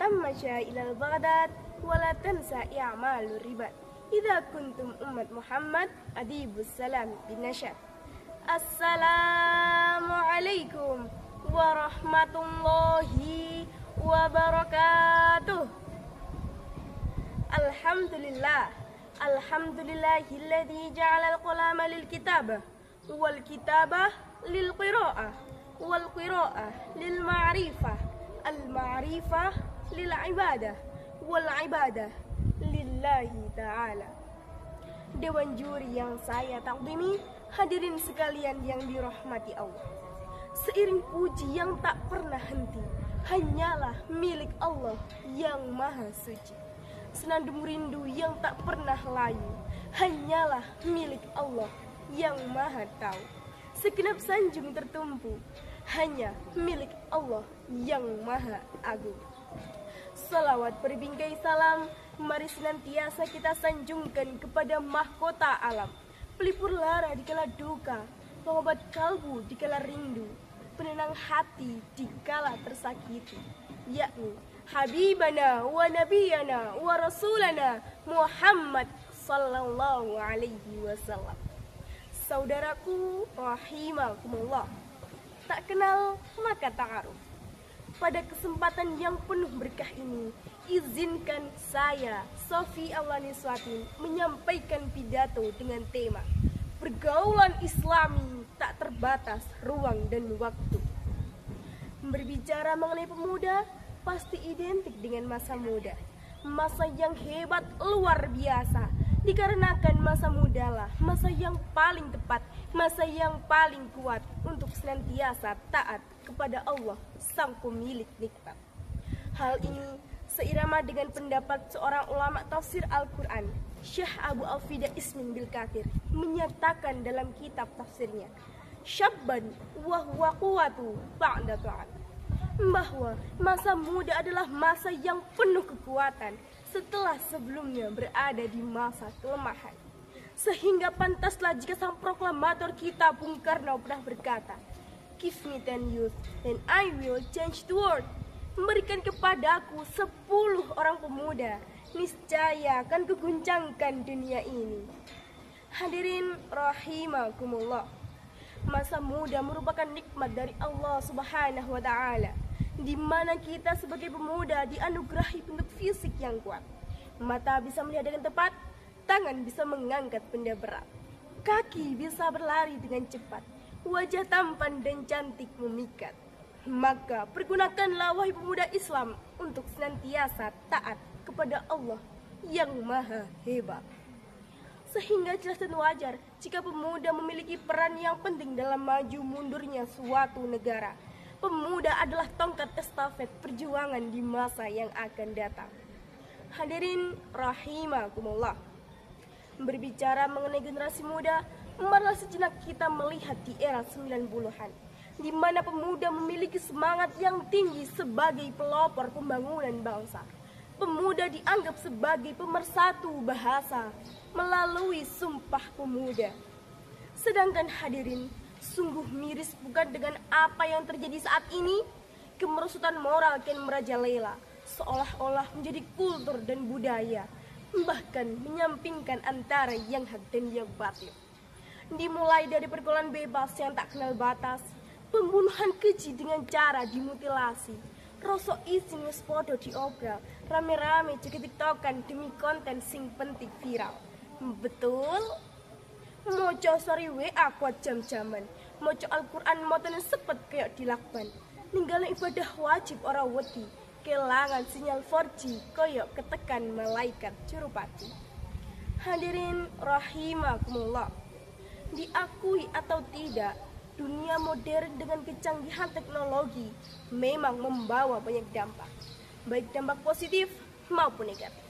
تمشى إلى البغداد ولا تنسى إعمال الرباط إذا كنتم أمة محمد أديب السلام بالنشاط. السلام عليكم ورحمة الله وبركاته. الحمد لله الذي جعل القلم للكتابة والكتابة للقراءة والقراءة للمعرفة المعرفة للعبادة والعبادة lillahi ta'ala. Dewan juri yang saya takdimi, hadirin sekalian yang dirahmati Allah, seiring puji yang tak pernah henti hanyalah milik Allah yang maha suci. Senandung rindu yang tak pernah layu hanyalah milik Allah yang maha tahu. Segenap sanjung tertumpu hanya milik Allah yang maha agung. Salawat berbingkai salam mari senantiasa kita sanjungkan kepada mahkota alam, pelipur lara di kala duka, pengobat kalbu di kala rindu, penenang hati di kala tersakiti, yakni Habibana wa Nabiyana wa Rasulana Muhammad sallallahu alaihi wasallam. Saudaraku rahimakumullah, tak kenal maka ta'aruf. Pada kesempatan yang penuh berkah ini, izinkan saya, Sofi Aulani Swatin, menyampaikan pidato dengan tema pergaulan Islami tak terbatas ruang dan waktu. Berbicara mengenai pemuda, pasti identik dengan masa muda, masa yang hebat luar biasa, dikarenakan masa mudalah masa yang paling tepat, masa yang paling kuat untuk senantiasa taat kepada Allah sang pemilik nikmat. Hal ini seirama dengan pendapat seorang ulama tafsir Al-Quran, Syekh Abu Al-Fida Ismin Bil Kathir, menyatakan dalam kitab tafsirnya, syabban wa huwa quwwatu ba'da ta'at, bahwa masa muda adalah masa yang penuh kekuatan setelah sebelumnya berada di masa kelemahan. Sehingga pantaslah jika sang proklamator kita Bung Karno pernah berkata, "Give me 10 youth and I will change the world." Memberikan kepadaku 10 orang pemuda, niscaya akan kuguncangkan dunia ini. Hadirin rahimakumullah, masa muda merupakan nikmat dari Allah Subhanahu wa taala, di mana kita sebagai pemuda dianugerahi bentuk fisik yang kuat. Mata bisa melihat dengan tepat, tangan bisa mengangkat benda berat, kaki bisa berlari dengan cepat, wajah tampan dan cantik memikat. Maka pergunakanlah wahai pemuda Islam untuk senantiasa taat kepada Allah yang maha hebat. Sehingga jelas dan wajar jika pemuda memiliki peran yang penting dalam maju mundurnya suatu negara. Pemuda adalah tongkat estafet perjuangan di masa yang akan datang. Hadirin rahimakumullah, berbicara mengenai generasi muda, marilah sejenak kita melihat di era 90-an, di mana pemuda memiliki semangat yang tinggi sebagai pelopor pembangunan bangsa. Pemuda dianggap sebagai pemersatu bahasa melalui Sumpah Pemuda. Sedangkan hadirin, sungguh miris bukan dengan apa yang terjadi saat ini? Kemerosotan moral kian merajalela, seolah-olah menjadi kultur dan budaya, bahkan menyampingkan antara yang hak dan yang batil. Dimulai dari pergaulan bebas yang tak kenal batas, pembunuhan keji dengan cara dimutilasi, rosok isin wis podo diobral, rame-rame joget tiktokan demi konten sing penting viral. Betul? Moco story WA kuat jam-jaman, moco Al-Quran motonen sepet kayak dilakban, ninggalin ibadah wajib ora wedi, kelangan sinyal 4G koyok ketekan malaikat curupati. Hadirin rahimakumullah, diakui atau tidak, dunia modern dengan kecanggihan teknologi memang membawa banyak dampak, baik dampak positif maupun negatif.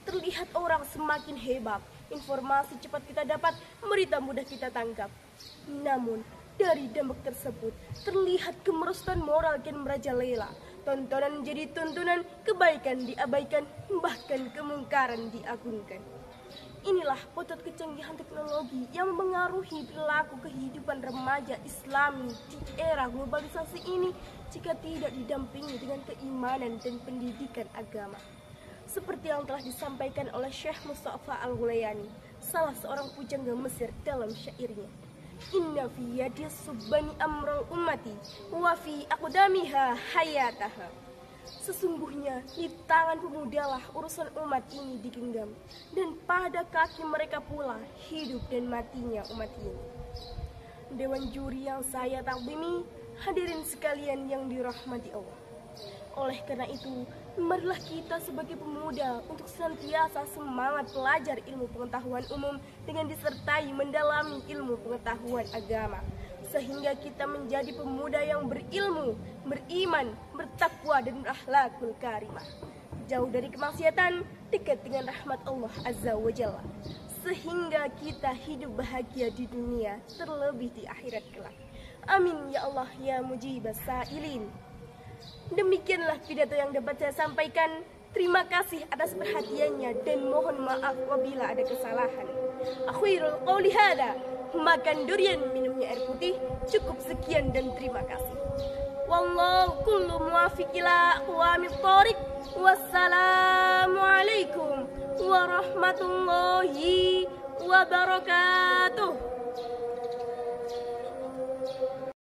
Terlihat orang semakin hebat, informasi cepat kita dapat, berita mudah kita tangkap. Namun, dari dampak tersebut terlihat kemerosotan moral kian merajalela, tontonan menjadi tuntunan, kebaikan diabaikan, bahkan kemungkaran diagungkan. Inilah potret kecanggihan teknologi yang mempengaruhi perilaku kehidupan remaja Islami di era globalisasi ini jika tidak didampingi dengan keimanan dan pendidikan agama. Seperti yang telah disampaikan oleh Syekh Mustafa Al-Ghulayani, salah seorang pujangga Mesir dalam syairnya. Inna fi yadi subbani amral ummati wa fi aqdamiha hayataha. Sesungguhnya di tangan pemudalah urusan umat ini digenggam, dan pada kaki mereka pula hidup dan matinya umat ini. Dewan juri yang saya takdimi, hadirin sekalian yang dirahmati Allah. Oleh karena itu, marilah kita sebagai pemuda untuk senantiasa semangat belajar ilmu pengetahuan umum dengan disertai mendalami ilmu pengetahuan agama, sehingga kita menjadi pemuda yang berilmu, beriman, bertakwa dan berakhlakul karimah, jauh dari kemaksiatan, dekat dengan rahmat Allah Azza wa Jalla, sehingga kita hidup bahagia di dunia terlebih di akhirat kelak. Amin ya Allah ya mujibas sa'ilin. Demikianlah pidato yang dapat saya sampaikan. Terima kasih atas perhatiannya dan mohon maaf apabila ada kesalahan. Akhirul qauli hada, makan durian minumnya air putih. Cukup sekian dan terima kasih. Wallahu kullu muwafiq ila aqwamit thoriq. Wassalamualaikum warahmatullahi wabarakatuh.